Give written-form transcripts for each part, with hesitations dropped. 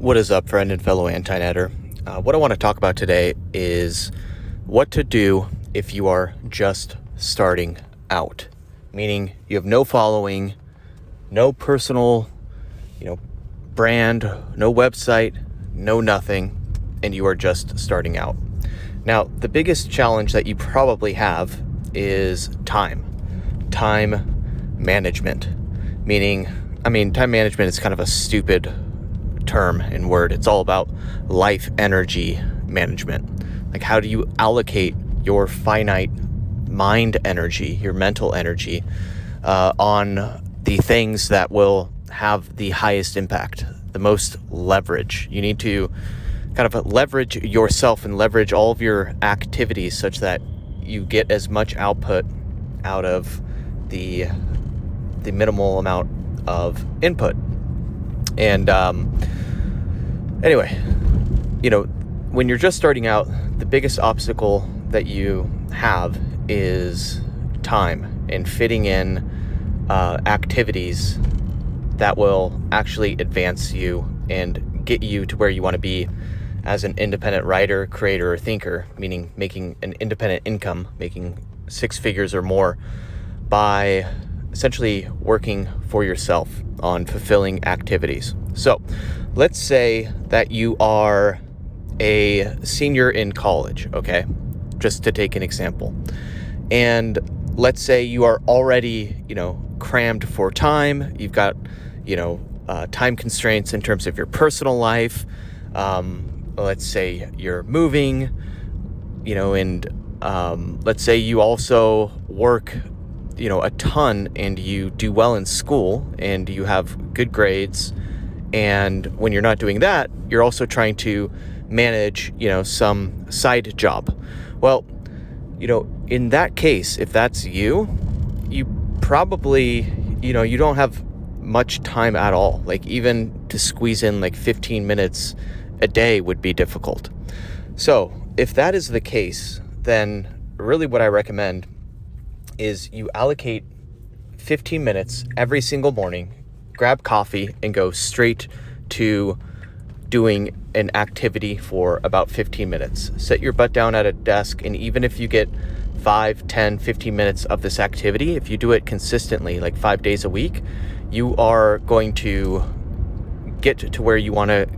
What is up, friend and fellow anti-netter? What I want to talk about today is what to do if you are just starting out, meaning you have no following, no personal, brand, no website, no nothing, and you are just starting out. Now, the biggest challenge that you probably have is time management, time management is kind of a stupid term and word. It's all about life energy management. Like, how do you allocate your finite mind energy, your mental energy, on the things that will have the highest impact, the most leverage? You need to kind of leverage yourself and leverage all of your activities such that you get as much output out of the minimal amount of input. And anyway, when you're just starting out, the biggest obstacle that you have is time and fitting in activities that will actually advance you and get you to where you want to be as an independent writer, creator, or thinker, meaning making an independent income, making six figures or more by essentially working for yourself on fulfilling activities. So let's say that you are a senior in college, okay? Just to take an example. And let's say you are already, crammed for time. You've got, time constraints in terms of your personal life. Let's say you're moving, and let's say you also work a ton and you do well in school and you have good grades. And when you're not doing that, you're also trying to manage, some side job. Well, in that case, if that's you probably, you don't have much time at all. Like, even to squeeze in like 15 minutes a day would be difficult. So if that is the case, then really what I recommend is you allocate 15 minutes every single morning, grab coffee, and go straight to doing an activity for about 15 minutes. Set your butt down at a desk, and even if you get 5, 10, 15 minutes of this activity, if you do it consistently, like 5 days a week, you are going to get to where you want to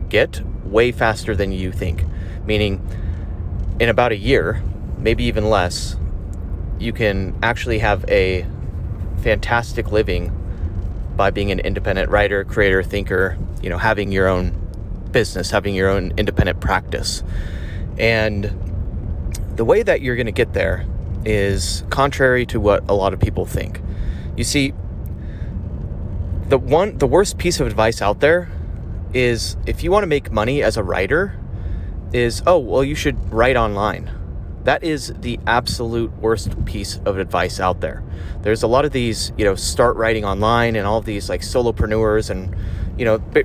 get way faster than you think. Meaning, in about a year, maybe even less, you can actually have a fantastic living by being an independent writer, creator, thinker, having your own business, having your own independent practice. And the way that you're going to get there is contrary to what a lot of people think. You see, the worst piece of advice out there is, if you want to make money as a writer, is, you should write online. That is the absolute worst piece of advice out there. There's a lot of these, start writing online, and all of these like solopreneurs, and,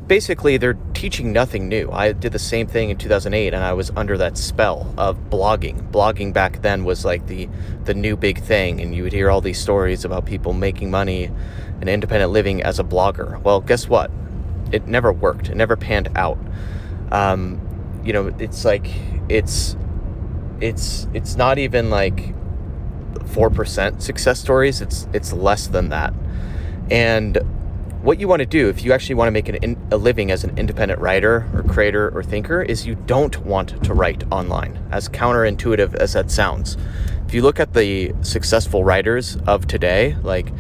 basically they're teaching nothing new. I did the same thing in 2008, and I was under that spell of blogging. Blogging back then was like the new big thing, and you would hear all these stories about people making money and independent living as a blogger. Well, guess what? It never worked. It never panned out. It's like, it's not even like 4% success stories. It's less than that. And what you want to do, if you actually want to make a living as an independent writer or creator or thinker, is you don't want to write online, as counterintuitive as that sounds. If you look at the successful writers of today, like,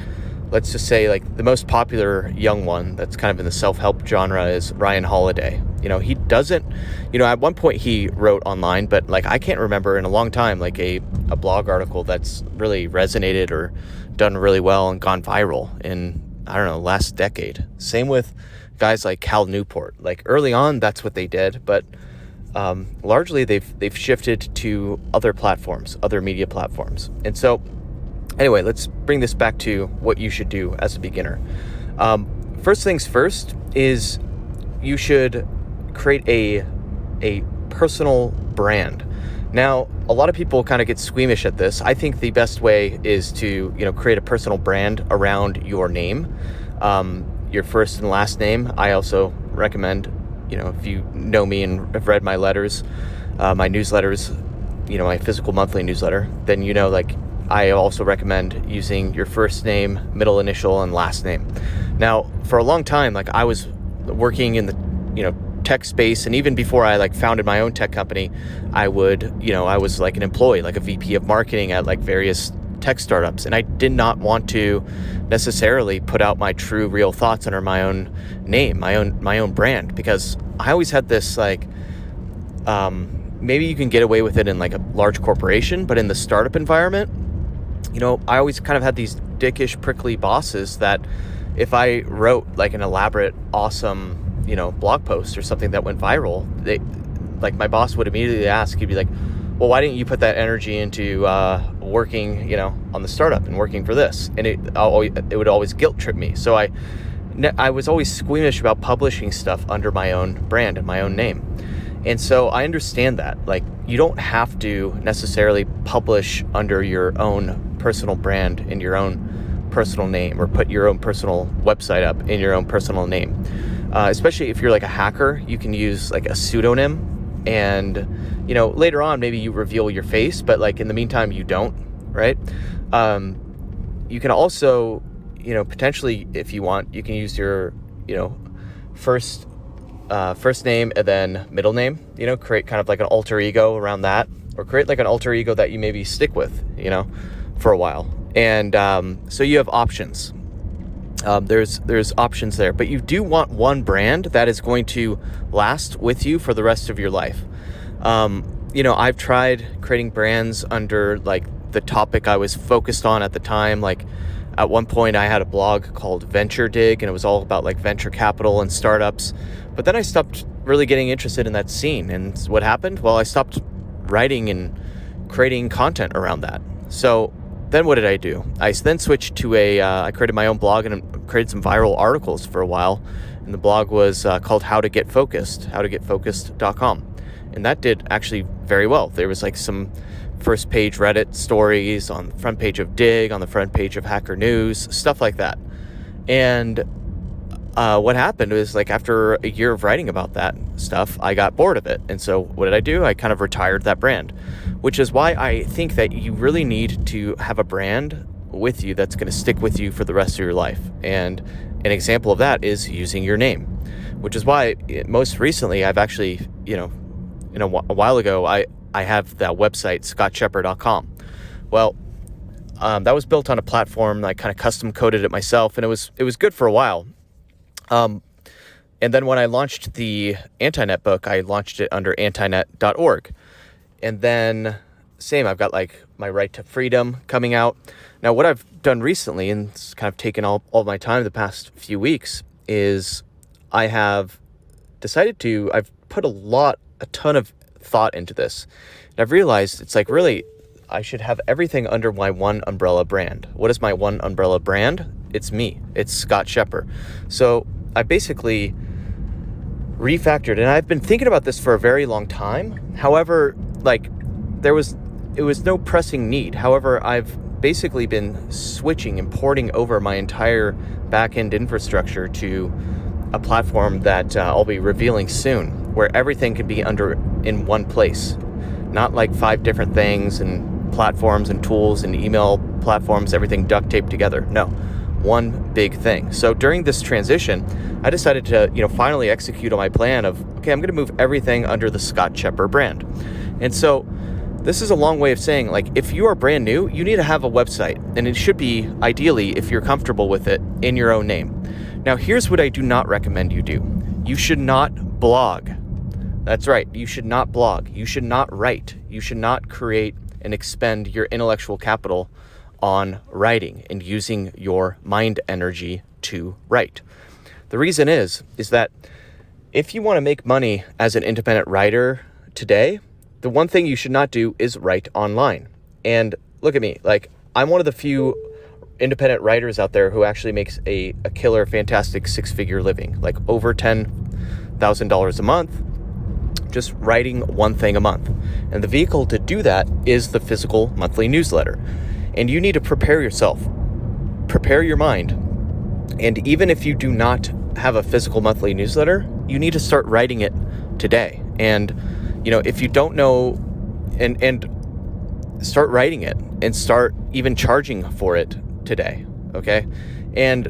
let's just say, like, the most popular young one that's kind of in the self-help genre is Ryan Holiday. He doesn't, at one point he wrote online, but like, I can't remember in a long time, like a blog article that's really resonated or done really well and gone viral in, last decade. Same with guys like Cal Newport. Like, early on, that's what they did, but largely they've shifted to other platforms, other media platforms. And so anyway, let's bring this back to what you should do as a beginner. First things first is you should create a personal brand. Now, a lot of people kind of get squeamish at this. I think the best way is to, create a personal brand around your name, your first and last name. I also recommend, if you know me and have read my letters, my newsletters, my physical monthly newsletter, then like I also recommend using your first name, middle initial, and last name. Now, for a long time, like I was working in the tech space, and even before I founded my own tech company, I was like an employee, like a VP of marketing at various tech startups, and I did not want to necessarily put out my true real thoughts under my own name, my own brand, because I always had this maybe you can get away with it in a large corporation, but in the startup environment, I always kind of had these dickish, prickly bosses that if I wrote an elaborate, awesome blog post or something that went viral, my boss would immediately ask, he'd be like, well, why didn't you put that energy into working, on the startup and working for this? And it would always guilt trip me. So I was always squeamish about publishing stuff under my own brand and my own name. And so I understand that, you don't have to necessarily publish under your own personal brand in your own personal name, or put your own personal website up in your own personal name. Especially if you're a hacker, you can use a pseudonym, and later on maybe you reveal your face, but in the meantime you don't, right? You can also potentially, if you want, you can use your first name and then middle name, create kind of an alter ego around that, or create an alter ego that you maybe stick with for a while. And so you have options. There's options there, but you do want one brand that is going to last with you for the rest of your life. I've tried creating brands under the topic I was focused on at the time. At one point I had a blog called Venture Dig, and it was all about venture capital and startups. But then I stopped really getting interested in that scene. And what happened? Well, I stopped writing and creating content around that. So then what did I do? I then switched to I created my own blog and created some viral articles for a while. And the blog was called How to Get Focused, howtogetfocused.com. And that did actually very well. There was some first page Reddit stories on the front page of Dig, on the front page of Hacker News, stuff like that. And what happened was after a year of writing about that stuff, I got bored of it. And so what did I do? I kind of retired that brand, which is why I think that you really need to have a brand with you that's going to stick with you for the rest of your life. And an example of that is using your name, which is why most recently I've actually, a while ago, I have that website, scottshepard.com. Well, that was built on a platform. I kind of custom coded it myself, and it was good for a while. And then when I launched the Antinet book, I launched it under antinet.org. And then same, I've got my Right to Freedom coming out. Now, what I've done recently, and it's kind of taken all my time the past few weeks, is I have decided I've put a ton of thought into this. And I've realized it's really, I should have everything under my one umbrella brand. What is my one umbrella brand? It's me. It's Scott Shepard. So I basically refactored, and I've been thinking about this for a very long time. However, it was no pressing need. However, I've basically been switching and porting over my entire back-end infrastructure to a platform that I'll be revealing soon, where everything can be in one place. Not 5 different things and platforms and tools and email platforms, everything duct taped together. No, one big thing. So during this transition, I decided to, finally execute on my plan of, okay, I'm going to move everything under the Scott Shepard brand. And so this is a long way of saying, if you are brand new, you need to have a website, and it should be, ideally, if you're comfortable with it, in your own name. Now, here's what I do not recommend you do. You should not blog. That's right. You should not blog. You should not write. You should not create and expend your intellectual capital on writing and using your mind energy to write. The reason is that if you want to make money as an independent writer today, the one thing you should not do is write online. And look at me, I'm one of the few independent writers out there who actually makes a killer, fantastic 6-figure living, over $10,000 a month, just writing one thing a month. And the vehicle to do that is the physical monthly newsletter. And you need to prepare yourself, prepare your mind. And even if you do not have a physical monthly newsletter, you need to start writing it today. And, if you don't know, and start writing it and start even charging for it today. Okay. And,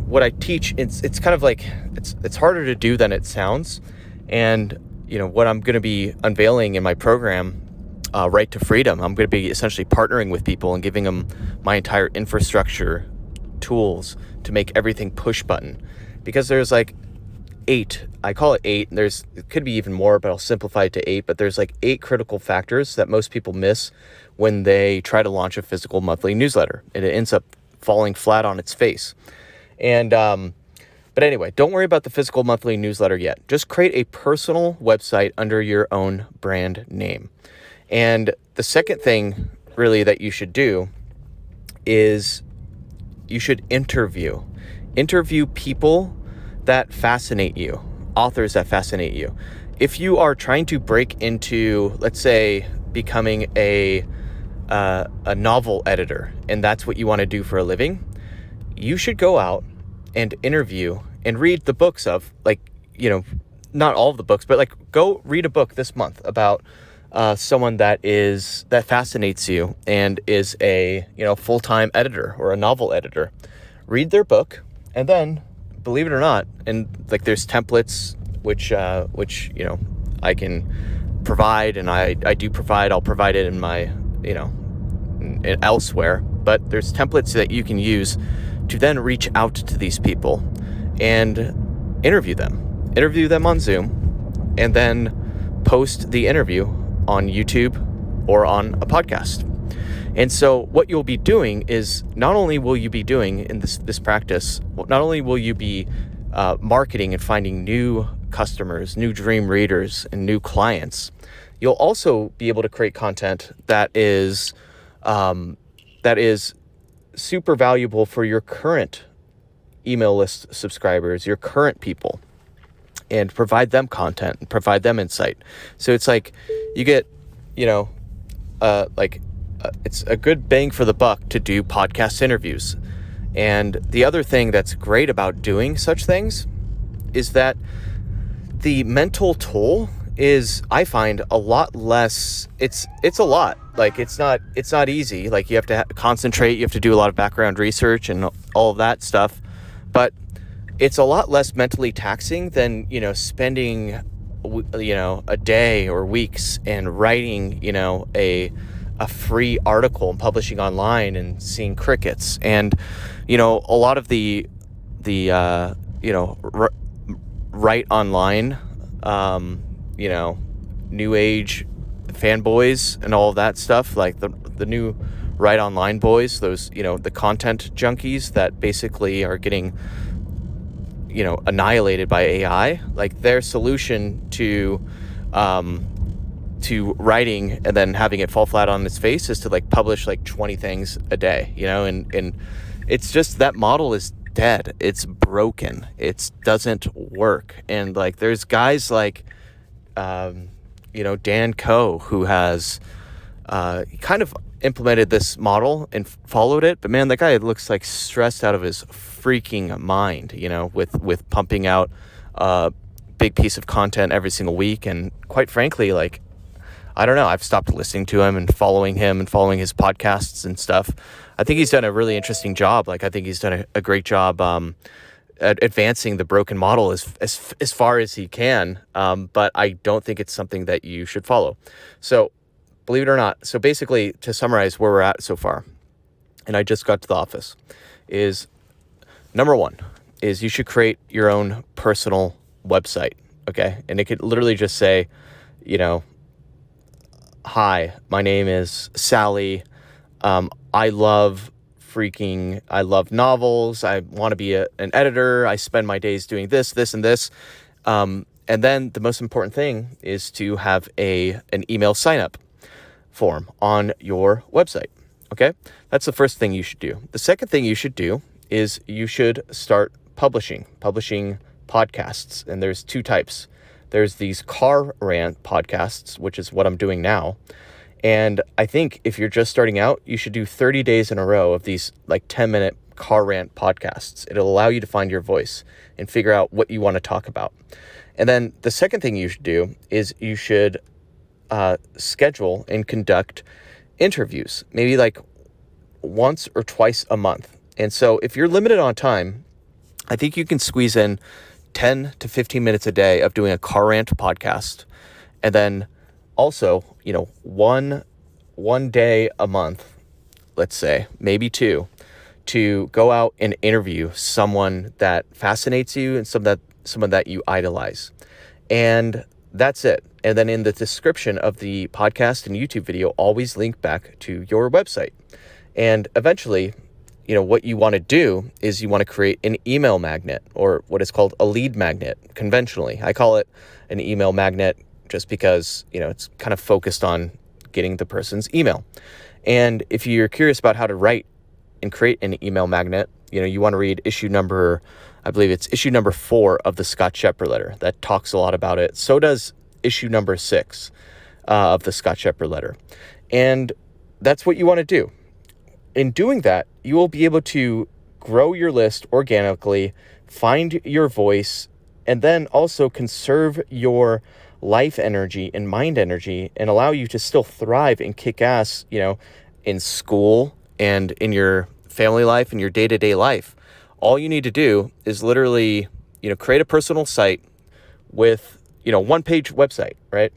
what I teach, it's kind of like, it's harder to do than it sounds. And, what I'm going to be unveiling in my program, Right to Freedom, I'm going to be essentially partnering with people and giving them my entire infrastructure tools to make everything push button, because there's like 8, I call it 8. It could be even more, but I'll simplify it to 8. But there's like 8 critical factors that most people miss when they try to launch a physical monthly newsletter, and it ends up falling flat on its face. And, but anyway, don't worry about the physical monthly newsletter yet. Just create a personal website under your own brand name. And the second thing really that you should do is you should interview people that fascinate you, authors that fascinate you. If you are trying to break into, let's say, becoming a novel editor, and that's what you want to do for a living, you should go out and interview and read the books of, not all of the books, but go read a book this month about someone that fascinates you and is a full-time editor or a novel editor. Read their book, and then, believe it or not, and there's templates which I can provide, and I do provide. I'll provide it in my elsewhere, but there's templates that you can use to then reach out to these people and interview them on Zoom, and then post the interview on YouTube or on a podcast. And so what you'll be doing is, not only will you be doing in this practice, not only will you be marketing and finding new customers, new dream readers, and new clients, you'll also be able to create content that is super valuable for your current email list subscribers, your current people, and provide them content and provide them insight. So it's like you get, it's a good bang for the buck to do podcast interviews. And the other thing that's great about doing such things is that the mental toll is, I find, a lot less. It's a lot. It's not easy. You have to concentrate, you have to do a lot of background research and all of that stuff. But it's a lot less mentally taxing than, spending, a day or weeks and writing, a free article and publishing online and seeing crickets. And, a lot of the write online, new age fanboys and all of that stuff, like the new write online boys, those, the content junkies that basically are getting, annihilated by AI. Their solution to writing and then having it fall flat on its face is to publish 20 things a day, and it's just, that model is dead. It's broken. It doesn't work. And there's guys Dan Koh, who has kind of implemented this model and followed it, but man, that guy looks stressed out of his freaking mind, with pumping out a big piece of content every single week. And quite frankly, I don't know, I've stopped listening to him and following his podcasts and stuff. I think he's done a really interesting job. I think he's done a great job at advancing the broken model as far as he can. But I don't think it's something that you should follow. So believe it or not. So basically, to summarize where we're at so far, and I just got to the office, is number 1 is you should create your own personal website. Okay. And it could literally just say, hi, my name is Sally. I love novels. I want to be an editor. I spend my days doing this, and this. And then the most important thing is to have an email sign-up form on your website. Okay? That's the first thing you should do. The second thing you should do is you should start publishing podcasts. And there's 2 types. There's these car rant podcasts, which is what I'm doing now. And I think if you're just starting out, you should do 30 days in a row of these 10-minute car rant podcasts. It'll allow you to find your voice and figure out what you want to talk about. And then the second thing you should do is you should schedule and conduct interviews, maybe like once or twice a month. And so if you're limited on time, I think you can squeeze in 10 to 15 minutes a day of doing a car rant podcast. And then also, one day a month, let's say, maybe two, to go out and interview someone that fascinates you and someone that you idolize. And that's it. And then in the description of the podcast and YouTube video, always link back to your website. And eventually, what you want to do is you want to create an email magnet, or what is called a lead magnet conventionally. I call it an email magnet just because, it's kind of focused on getting the person's email. And if you're curious about how to write and create an email magnet, you want to read issue number 4 of the Scott Scheper letter. That talks a lot about it. So does issue number 6 of the Scott Scheper letter. And that's what you want to do. In doing that, you will be able to grow your list organically, find your voice, and then also conserve your life energy and mind energy and allow you to still thrive and kick ass, in school and in your family life and your day-to-day life. All you need to do is literally, create a personal site with, one-page website, right?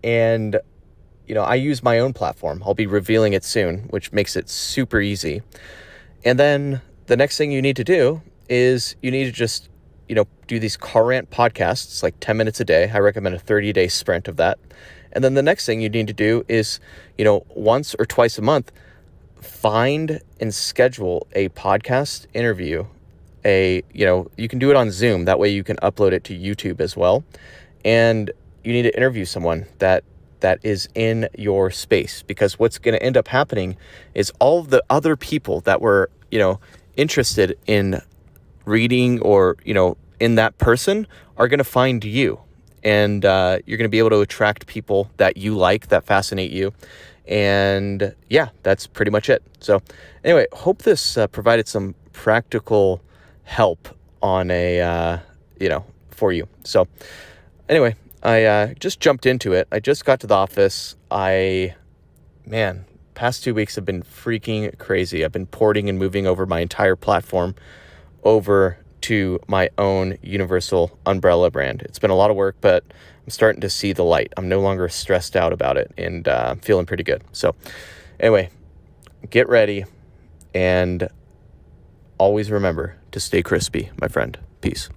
And I use my own platform. I'll be revealing it soon, which makes it super easy. And then the next thing you need to do is you need to just, do these car rant podcasts, like 10 minutes a day. I recommend a 30-day sprint of that. And then the next thing you need to do is, once or twice a month, find and schedule a podcast interview. You can do it on Zoom. That way you can upload it to YouTube as well. And you need to interview someone that is in your space, because what's going to end up happening is all of the other people that were, interested in reading or, in that person are going to find you, and you're going to be able to attract people that you like, that fascinate you. And yeah, that's pretty much it. So anyway, hope this provided some practical help on for you. So anyway, I just jumped into it. I just got to the office. Past 2 weeks have been freaking crazy. I've been porting and moving over my entire platform over to my own universal umbrella brand. It's been a lot of work, but I'm starting to see the light. I'm no longer stressed out about it, and I'm feeling pretty good. So anyway, get ready, and always remember to stay crispy, my friend. Peace.